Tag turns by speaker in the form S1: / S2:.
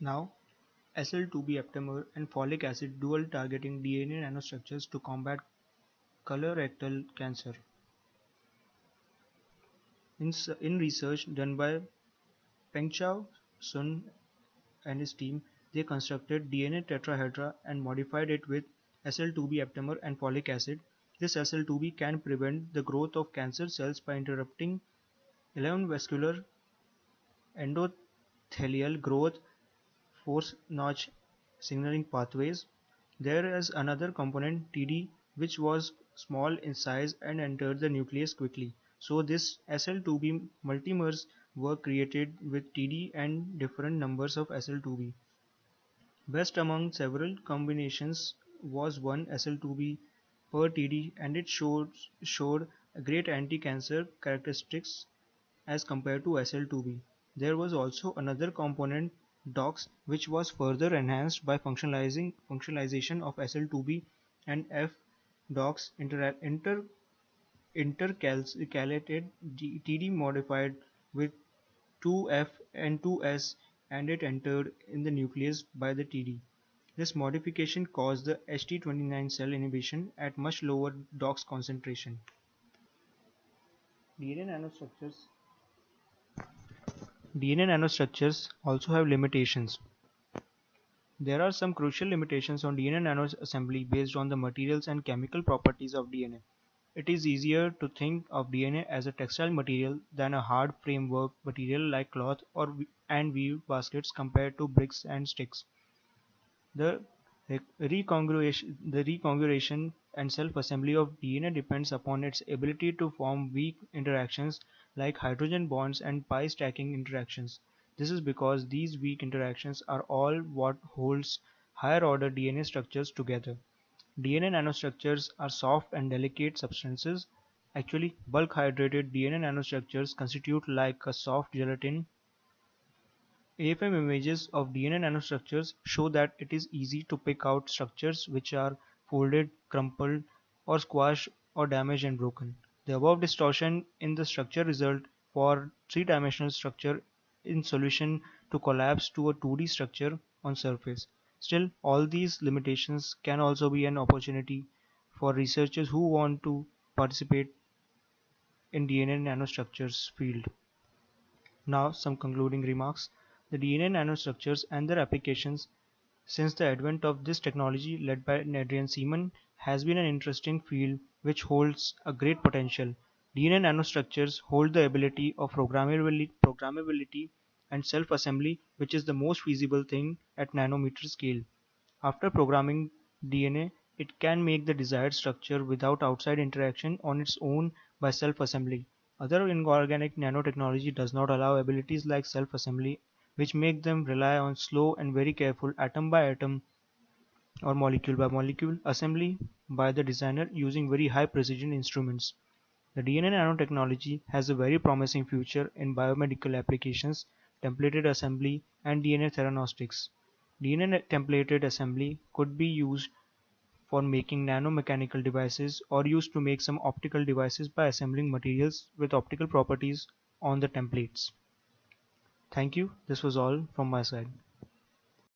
S1: Now, SL2B aptamer and folic acid dual targeting DNA nanostructures to combat colorectal cancer. In research done by Pengchao Sun and his team, they constructed DNA tetrahedra and modified it with SL2B aptamer and folic acid. This SL2B can prevent the growth of cancer cells by interrupting 11 vascular endothelial growth force notch signaling pathways. There is another component Td which was small in size and entered the nucleus quickly. So this SL2B multimers were created with Td and different numbers of SL2B. Best among several combinations was one SL2B per Td, and it showed great anti-cancer characteristics as compared to SL2B. There was also another component DOX which was further enhanced by functionalization of SL2B and F-DOX intercalated Td modified with 2F and 2S, and it entered in the nucleus by the Td. This modification caused the HT29 cell inhibition at much lower DOX concentration. DNA nanostructures also have limitations. There are some crucial limitations on DNA nanoassembly based on the materials and chemical properties of DNA. It is easier to think of DNA as a textile material than a hard framework material like cloth and weave baskets compared to bricks and sticks. The recongruation and self-assembly of DNA depends upon its ability to form weak interactions like hydrogen bonds and pi stacking interactions. This is because these weak interactions are all what holds higher order DNA structures together. DNA nanostructures are soft and delicate substances. Actually, bulk hydrated DNA nanostructures constitute like a soft gelatin. AFM images of DNA nanostructures show that it is easy to pick out structures which are folded, crumpled, or squashed or damaged and broken. The above distortion in the structure result for three-dimensional structure in solution to collapse to a 2D structure on surface. Still, all these limitations can also be an opportunity for researchers who want to participate in DNA nanostructures field. Now some concluding remarks. The DNA nanostructures and their applications since the advent of this technology led by Adrian Seaman has been an interesting field which holds a great potential. DNA nanostructures hold the ability of programmability and self-assembly, which is the most feasible thing at nanometer scale. After programming DNA, it can make the desired structure without outside interaction on its own by self-assembly. Other inorganic nanotechnology does not allow abilities like self-assembly, which make them rely on slow and very careful atom by atom or molecule by molecule assembly by the designer using very high precision instruments. The DNA nanotechnology has a very promising future in biomedical applications, templated assembly, and DNA theranostics. DNA templated assembly could be used for making nanomechanical devices or used to make some optical devices by assembling materials with optical properties on the templates. Thank you. This was all from my side.